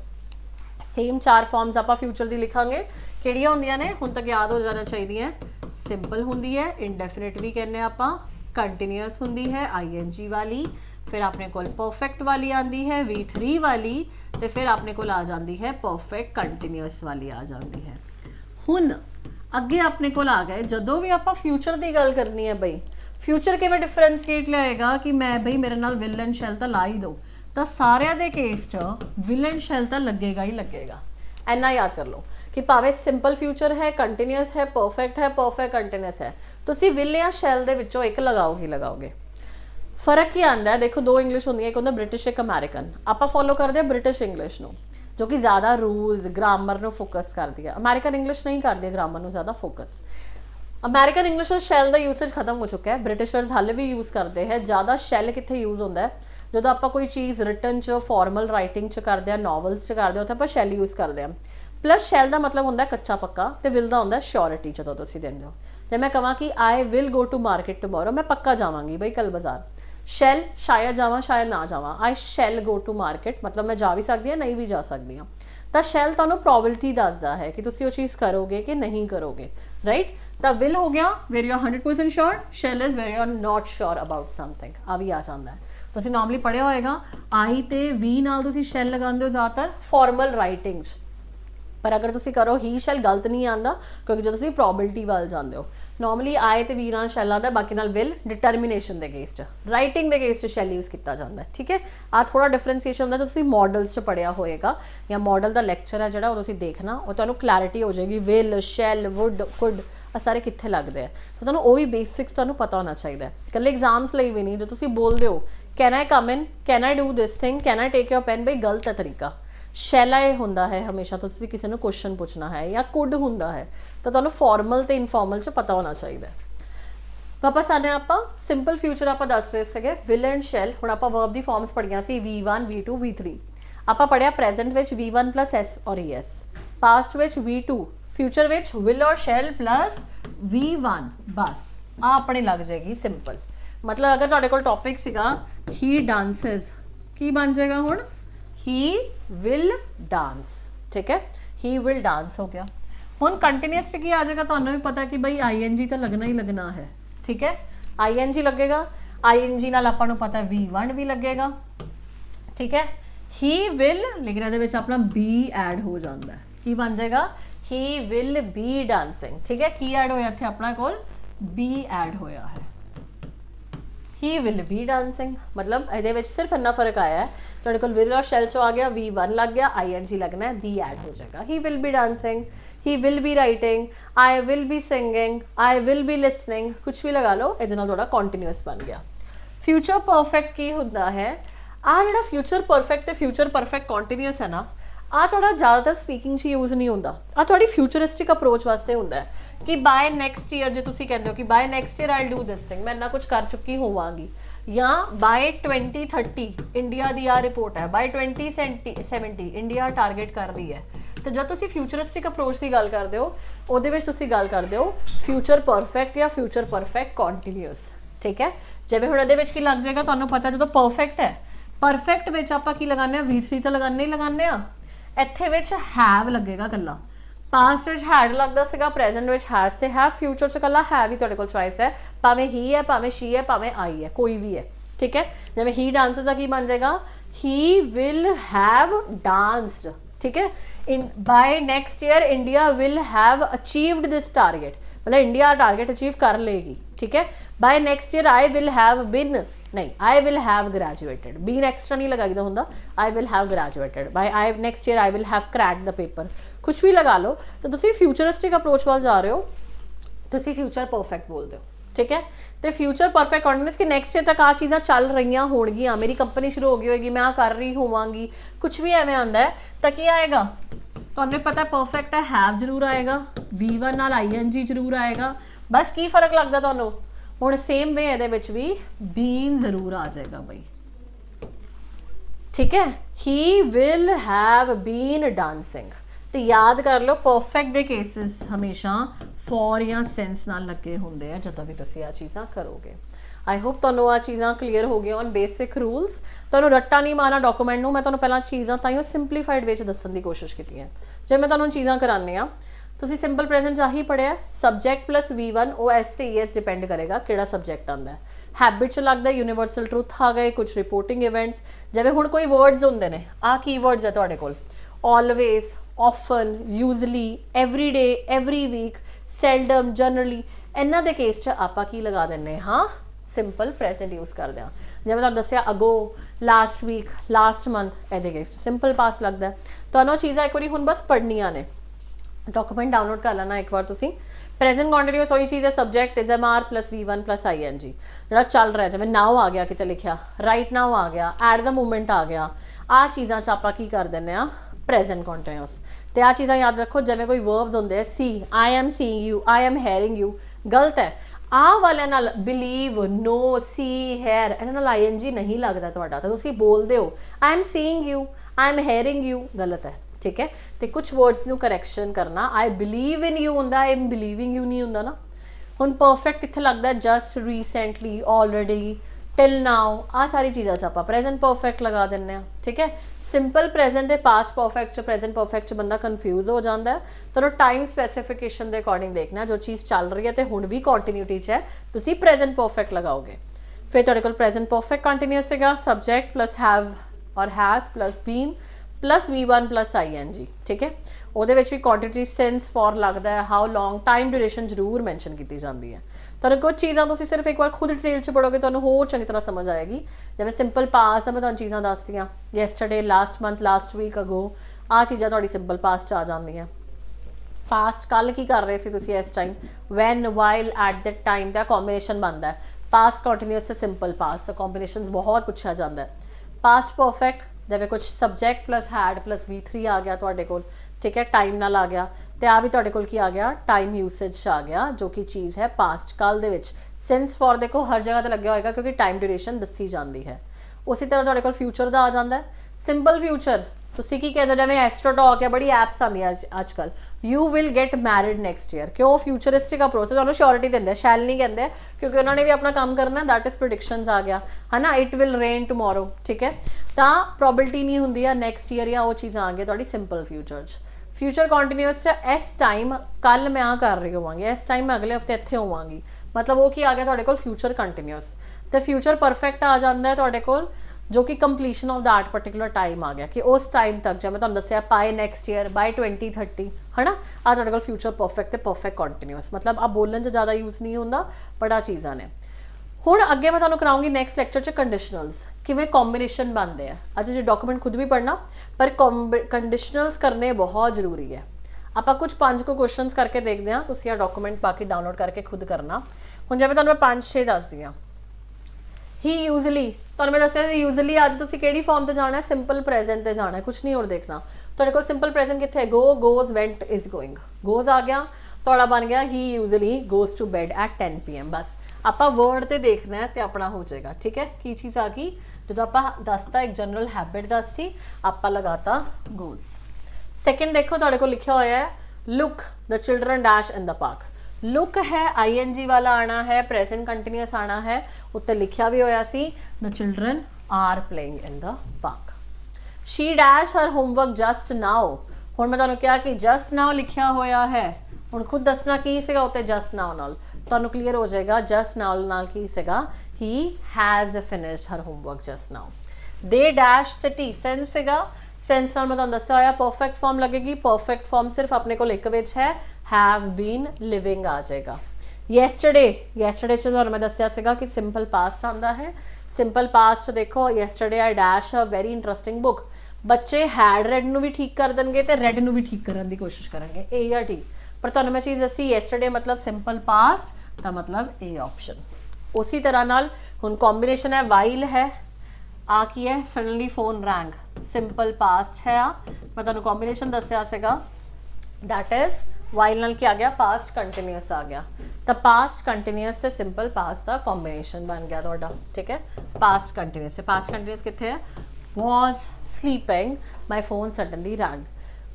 सेम 4 फॉर्म्स आपां फ्यूचर दी लिखांगे किहड़ियां हुंदियां ने हुण तक याद हो जाना चाहिए सिंपल हुंदी है इंडेफिनिट भी कहने आपां कंटीन्यूअस हुंदी है आईएनजी वाली फिर अपने कोल परफेक्ट वाली आंदी है V3 वाली तो फिर अपने कोल आ जाती है परफेक्ट कंटीन्यूअस वाली आ जाती है हुण अगे अपने कोल आ गए जदों भी आपां फ्यूचर की गल करनी है बई फ्यूचर किवें डिफरेंशिएट लाएगा कि मैं बई मेरे नाल विल एंड शैल तो ला ही दो तो सारिया दे केस च विल एंड शैल तो लगेगा ही लगेगा इन्ना याद कर लो कि भावें सिंपल फ्यूचर है कंटीन्यूअस है परफेक्ट कंटीन्यूअस है तुसी विल या शैल दे विचों एक लगाओगे लगाओगे फर्क ही आता है देखो दो इंग्लिश होंगी एक होंदा ब्रिटिश एक अमेरिकन आप फॉलो करते हैं ब्रिटिश इंग्लिश नूं जो कि ज़्यादा रूल्स ग्रामर नूं फोकस करती है अमेरिकन इंग्लिश नहीं करती है ग्रामर नूं ज़्यादा फोकस अमेरिकन इंग्लिश शैल का यूसेज खत्म हो चुका है ब्रिटिशर्स हाले भी यूज़ करते हैं ज़्यादा शैल कित्थे यूज़ होंदा है जो आप कोई चीज़ रिटन च फॉर्मल राइटिंग च करते हैं नॉवल्स च करते हैं उत्थे आपां शैल यूज़ करते हैं प्लस शैल का मतलब होंदा कच्चा पक्का तो विल का होंदा श्योरिटी जो तुसीं दिंदे हो जे मैं कहां कि I will go to market tomorrow मैं पक्का जावांगी बई कल बाजार शैल शायद जावां शायद ना जावां आई शैल गो टू मार्केट मतलब मैं जा भी सकती हाँ नहीं भी जा सकती हाँ तो शैल तुहानूं प्रोबेबिलिटी दसदा है कि तुसीं वो चीज़ करोगे कि नहीं करोगे राइट तो विल हो गया where you are 100% sure shall is where you are not sure about something आ भी आ जाता है तुसीं नॉर्मली पढ़िया होएगा आई ते वी नाल तुसीं शैल लगांदे हो ज़्यादातर फॉर्मल राइटिंग पर अगर तुसीं करो ही शैल गलत नहीं आंदा क्योंकि जो तुसीं प्रोबेबिलिटी वाल जांदे हो नॉर्मली आए तो वी नाल शैल आंदा बाकी नाल विल डिटरमिनेशन दे अगेंस्ट राइटिंग दे अगेंस्ट शैल यूज़ किया जाता है ठीक है आ थोड़ा डिफरेंसीएशन होंदा तुसीं मॉडल्स च पढ़िया होएगा या मॉडल का लैक्चर है जिहड़ा वो तुसीं देखना वो तुहानूं क्लैरिटी हो जाएगी विल शैल वुड कुड आ सारे कित्थे लगदे हैं तो तुहानूं वो भी बेसिक्स तुहानूं पता होना चाहिए कल्ले एग्जाम्स लई भी नहीं जो तुसीं बोलदे हो can I come in can I do this thing can I take your pen बई गलत है तरीका शैल आए होंदा है हमेशा तो तुसीं किसी नूं क्वेश्चन पूछना है या कुड होंदा है तो तुहानूं फॉर्मल ते इनफॉर्मल च पता होना चाहिए वापस आने आपां सिंपल फ्यूचर आपां दस रहे सके विल एंड शैल हुण आपां verb the forms पढ़ियां C V1 V2 V3 आपां पढ़िया प्रेजेंट विच V1 प्लस S और ES past which V2 future which will और शैल प्लस V1 बस आ अपने लग जाएगी सिंपल मतलब अगर तुहाडे कोल टॉपिक सीगा ही डांसेस की बन जाएगा हुण ही विल डांस ठीक है ही विल डांस हो गया हुण कंटीन्यूअस की आ जाएगा तुहानूं भी पता कि भाई ING तो लगना ही लगना है ठीक है ING लगेगा ING नाल आपां नूं पता V1 भी लगेगा ठीक है ही विल लेकिन इहदे विच अपना बी ऐड हो जाता है की बन जाएगा ही विल बी डांसिंग ठीक है की ऐड होया इत्थे अपना कोल बी ऐड होया है ही विल बी डांसिंग मतलब ये सिर्फ इन्ना फर्क आया है तुहाडे कोल विल और शैल चो आ गया V1 लग गया ING लगना है बी ऐड हो जाएगा he will be dancing he will be writing I will be singing I will be listening कुछ भी लगा लो ये थोड़ा कॉन्टीन्यूअस बन गया फ्यूचर परफेक्ट की होंदा है आ जो फ्यूचर परफेक्ट तो फ्यूचर परफेक्ट कॉन्टीन्यूअस है ना आ थोड़ा ज़्यादातर स्पीकिंग च यूज़ नहीं होंदा आ थोड़ी फ्यूचरिस्टिक अप्रोच वास्ते होंदा है कि बाय नैक्सट ईयर जो तुसीं कहंदे हो कि by next year I will do this thing मैं इन्ना कुछ कर चुकी होवांगी या बाय 2030 इंडिया दी आ रिपोर्ट है बाय 2070 इंडिया टारगेट कर रही है तो जब तुसीं फ्यूचरिस्टिक अप्रोच की गल करदे हो उहदे विच तुसीं गल करदे हो फ्यूचर परफेक्ट या फ्यूचर परफेक्ट कॉन्टीन्यूअस ठीक है जिवें हुण इहदे विच की लग जाएगा तुहानूं पता जो परफेक्ट है परफेक्ट विच आपां की लगाने V3 तो लगाने ही लगाने आ इत्थे विच हैव लगेगा कल्ला पास्ट विच हैड लगदा सीगा प्रेजेंट विच हैज से हैव फ्यूचर च कल्ला हैव ही तुहाडे कोल चॉइस है भावें ही है भावें शी है भावें आई है कोई भी है ठीक है जिवें ही डांसेस का की बन जाएगा ही विल हैव डांस्ड ठीक है। In by next year India will have achieved this target, मतलब इंडिया टारगेट अचीव कर लेगी, ठीक है। By next year I will have been, नहीं I will have graduated, been extra नहीं लगाईदा हुंदा, I will have graduated by I next year I will have cracked the paper, कुछ भी लगा लो। तो तुसी फ्यूचरिस्टिक अप्रोच वाल जा रहे हो, तुसी फ्यूचर परफेक्ट बोलते हो, ठीक है। तो फ्यूचर परफेक्ट कॉन्फिडेंस कि नैक्सट ईयर तक आ चीज़ां चल रही होणगियां, मेरी कंपनी शुरू हो गई होगी, मैं आ कर रही होवांगी, कुछ भी एवं आंदा है तो की आएगा, तुहानूं पता परफेक्ट है हैव जरूर आएगा, V1 नाल ING जरूर आएगा, बस की फर्क लगता तुहानूं हुण सेम वे इहदे विच भी बीन जरूर आ जाएगा बई, ठीक है। He will have been dancing, तो याद कर लो परफेक्ट दे केसिस हमेशा फॉर या सेंस नाल लगे होंदे हैं जदों भी तुसीं आ चीज़ां करोगे। आई होप तुहानूं आ चीज़ां क्लीयर हो गई ऑन बेसिक रूल्स, तुहानूं रट्टा नहीं मारना डॉक्यूमेंट नूं, मैं तुहानूं पहलां चीज़ां ताईं सिंपलीफाइड वे च दस्सण दी कोशिश कीती है। जे मैं तुहानूं चीज़ां करानी आ, तुसीं सिंपल प्रेजेंट च ही पढ़िया, सब्जैक्ट प्लस V1 OS ते ES डिपेंड करेगा किहड़ा सब्जैक्ट आंदा है। हैबिट च लगदा यूनीवर्सल ट्रुथ आ गए, कुछ रिपोर्टिंग इवेंट्स, जिवें हुण कोई वर्ड्स हुंदे ने, आ कीवर्ड्स है तुहाडे कोल, always, often, usually, every day, every week, seldom, generally, इन्हां दे केस च आपां की लगा दिंने हाँ सिंपल प्रेजेंट यूज़ करदे हां। जिवें तुहानूं दस्सिया अगो, लास्ट वीक, लास्ट मंथ, इहदे केस च सिंपल पास लगदा है। तुहानूं चीज़ां एक बारी हुण बस पढ़नियां ने, डॉक्यूमेंट डाउनलोड कर लेना एक बार तुसीं। प्रेजेंट कॉन्टिन्यूअस वही चीज़ है, subject is MR plus V1 plus ING, जो चल रहा है, जिवें नाउ आ गया किते लिखिया, राइट नाउ आ गया, एट द मूवमेंट आ गया, आ चीज़ां च आपां की कर दिंने आ प्रेजेंट कॉन्टिन्यूअस। तो आ चीज़ां याद रखो, जिवें कोई वर्ब्स होंदे है, see, I am seeing you, I am hearing you, गलत है। आ वाले नाल बिलीव, नो, सी, हेयर, इन्हां नाल ING नहीं लगदा तुहाडा, तो तुसीं बोलदे हो आई am seeing you, I am hearing you, गलत है, ठीक है। तो कुछ वर्ड्स नू करैक्शन करना, आई बिलीव इन यू हुंदा, आई एम बिलीविंग यू नहीं हुंदा ना। हुण परफेक्ट कित्थे लगदा है, just, recently, already, till now, आ सारी चीज़ां च आपां प्रेजेंट परफेक्ट लगा दिंने आ, ठीक है। सिंपल प्रेजेंट दे पास्ट परफेक्ट च प्रेजेंट परफेक्ट च बंदा कन्फ्यूज हो जाता है, तो टाइम स्पैसिफिकेशन के अकॉर्डिंग देखना, जो चीज़ चल रही है तो हुण भी कॉन्टीन्यूटी च है, तुसीं प्रेजेंट परफेक्ट लगाओगे। फिर तुहाडे कोल प्रेजेंट परफेक्ट कंटीन्यूअस हैगा, सब्जैक्ट प्लस हैव और has plus been plus V1 plus ING, ठीक है। ਉਹਦੇ ਵਿੱਚ भी क्वांटिटी सेंस फॉर लगता है, हाउ लॉन्ग, टाइम ड्यूरेशन जरूर मैंशन की जाती है। तो कुछ चीज़ां तुसीं सिर्फ एक बार खुद डिटेल च पढ़ोगे तो होर चंगी तरह समझ आएगी। जिवें सिंपल पास है, मैं तुहानूं चीज़ां दस दियां, यैसटरडे, लास्ट मंथ, लास्ट वीक, अगो, आ चीज़ां तुहाडी सिंपल पास च आ जांदियां। पास्ट कल की कर रहे सी तुसीं इस time, when, while, at that time, दा कॉम्बिनेशन बनता है। पास्ट कॉन्टीन्यूअस से सिंपल पास, कॉम्बिनेशन बहुत पूछा जाता है। पास्ट परफेक्ट जिवें कुछ subject plus had plus V3 आ गया तुहाडे कोल, ठीक है, टाइम नाल आ गया, तो आ भी तुहाडे कोल की आ गया, टाइम यूसेज आ गया, जो कि चीज़ है पास्ट कल दे विच। सेंस फॉर देखो हर जगह तो लग्या होएगा क्योंकि टाइम ड्यूरेशन दसी जाती है। उसी तरह तुहाडे कोल फ्यूचर दा आ जाता है, सिंपल फ्यूचर, तुसीं की कहते जिवें एस्ट्रोटॉक है, बड़ी एप्स आंदियां अजकल, you will get married next year, क्यों, फ्यूचरिस्टिक अप्रोच, तुहानूं श्योरिटी दिंदे, शैल नहीं कहते, क्योंकि उन्होंने भी अपना काम करना, दैट इज प्रिडिक्शंस आ गया है ना, इट विल रेन टुमोरो, ठीक है। तो प्रोबेबिलिटी नहीं होंदी है नैक्सट ईयर या वो चीज़ां आ गई तुहाडी सिंपल फ्यूचर च। फ्यूचर कॉन्टीन्यूअस इस टाइम कल मैं आ कर रही होवांगी, इस टाइम मैं अगले हफ्ते इत्थे होवांगी, मतलब वो की आ गया तुहाडे कोल फ्यूचर कंटीन्यूअस। तो फ्यूचर परफेक्ट आ जाता है तुहाडे कोल, जो कि completion of that particular time आ गया कि उस टाइम तक, जब मैं तुहानूं दस्सिया बाय नैक्सट ईयर, बाय 2030, है ना, आ तुहाडे कोल फ्यूचर परफेक्ट ते परफेक्ट कंटीन्यूअस, मतलब आप बोलने च ज़्यादा यूज़ नहीं होंदा, बड़ा चीज़ां ने। हुण अगे मैं तुहानूं कराऊंगी नैक्सट लैक्चर च कंडीशनल्स, किवें कॉम्बिनेशन बनते हैं। अज जो डॉक्यूमेंट खुद भी पढ़ना, पर कंडीशनल्स करने बहुत जरूरी है। आपां कुछ 5 को क्वेश्चनस करके देखते हैं, तुसीं डॉक्यूमेंट बाकी डाउनलोड करके खुद करना। हुण जिवें तुहानूं मैं 5-6 दस दी, ही यूजली, तुहानूं मैं दस्सिया यूजली अज तुसीं किहड़ी फॉर्म ते जाना है, सिंपल प्रेजेंट ते जाना है, कुछ नहीं और देखना। तुहाडे कोल सिंपल प्रेजेंट कित्थे, go, goes, went, is going, goes आ गया, तुहाडा बन गया he usually goes to bed at 10 PM, बस आपां वर्ड ते देखना है तो अपना हो जाएगा, ठीक है। की चीज़ आ गई, जो आपां दसता एक जनरल हैबिट दसती, आपां लगाता गोज। सैकेंड देखो तुहाडे कोल लिखिया होया है, look the children dash in the park, look है ING वाला आना है, प्रेजेंट कंटीन्यूअस आना है, उत्ते लिखिया भी होया सी the children are playing in the park. She dash her homework just now, हुण मैं तुहानूं कहा कि जस्ट नाउ लिखिया होया है, हुण खुद दसना की सीगा उत्ते जस्ट नाउ नाल, तुहानूं क्लीयर हो जाएगा जस्ट नाउ नाल की सीगा, he has finished her homework just now. They dash city, sense सीगा सेंस नाल मैं तुहानूं दस्सिया होया परफेक्ट फॉर्म लगेगी, परफेक्ट फॉर्म सिर्फ अपने कोल एक विच है, हैव बीन लिविंग आ जाएगा। येस्टरडे, येस्टरडे च तुहानूं मैं दस्सिया सीगा कि सिंपल पास्ट आंदा है। सिंपल पास्ट देखो, yesterday I dash a very interesting book, बच्चे हैड रेड नूं भी ठीक कर देंगे तो रेड नूं भी ठीक करने की कोशिश करेंगे, ए या टी। पर तुहानूं मैं चीज़ दसी येस्टरडे मतलब सिंपल पास्ट, तो मतलब ए ऑप्शन। उसी तरह नाल हुण कॉम्बीनेशन है वाइल है, आ की है suddenly phone wrong, simple past है आ। मैं तुहानूं कॉम्बीनेशन दस्सिया सीगा, दैट इज वाइल नाल क्या आ गया, पास्ट कंटीन्यूअस आ गया। तो पास्ट कंटीन्यूअस से सिंपल पास्ट का कॉम्बीनेशन बन गया तुहाडा, ठीक है। पास्ट कंटीन्यूअस से पास्ट कंटीन्यूअस कित्थे है, was sleeping, my phone suddenly rang.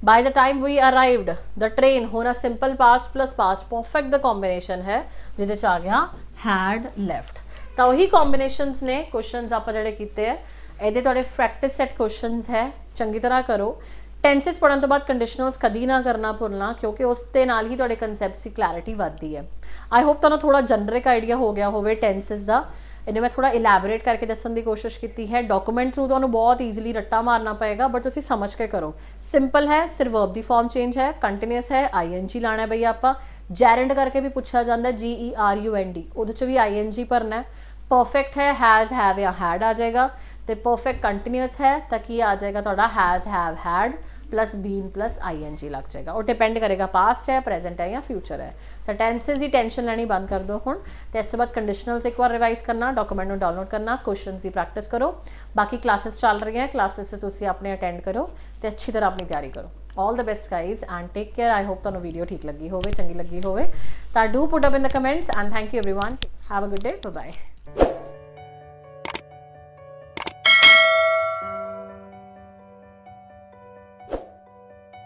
By the time we arrived, the train, होना simple past plus past perfect the combination है जिहदे च आ गया had left। तो वही combinations ने क्वेश्चंस आप जिहड़े कीते है, ਇਹਦੇ ਤੁਹਾਡੇ प्रैक्टिस सेट क्वेश्चंस है, चंगी तरह करो। टेंसिस पढ़न तो बाद कंडीशनल्स कदी ना करना भुलना, क्योंकि उस दे नाल ही ਤੁਹਾਡੇ कनसैप्ट की क्लैरिटी वधदी है। आई होप तुहानूं थोड़ा जनरिक आइडिया हो गया होवे टेंसिस का। इन्हें मैं थोड़ा इलैबोरेट करके दसन की कोशिश की है। डॉक्यूमेंट थ्रू तो बहुत ईजिली रट्टा मारना पएगा, बट तुसीं समझ के करो। सिंपल है, सिर्फ वर्ब की फॉर्म चेंज है, कंटीन्यूअस है, ING लाना है भैया आप। जैरेंड करके भी पूछा जाता है, GERUND, उहदे भी ING भरना है। परफेक्ट है, हैज़ हैव या हैड आ जाएगा। तो परफेक्ट कंटीन्यूअस है तो की आ जाएगा तुहाडा has have had plus been plus ING लग जाएगा। और डिपेंड करेगा पास्ट है, प्रेजेंट है या फ्यूचर है। तो टेंसेस की टेंशन लेनी बंद कर दो हुण। तो इस बाद कंडीशनल्स एक बार रिवाइज करना, डॉक्यूमेंट को डाउनलोड करना, क्वेश्चंस की प्रैक्टिस करो। बाकी क्लासेस चल रही हैं, क्लासेस से तुसीं अपने अटेंड करो तो अच्छी तरह अपनी तैयारी करो। All the best guys and take care. I hope तुहानूं वीडियो ठीक लगी होवे, चंगी लगी होवे। तो do put up in the comments and thank you everyone. Have a good day, bye bye.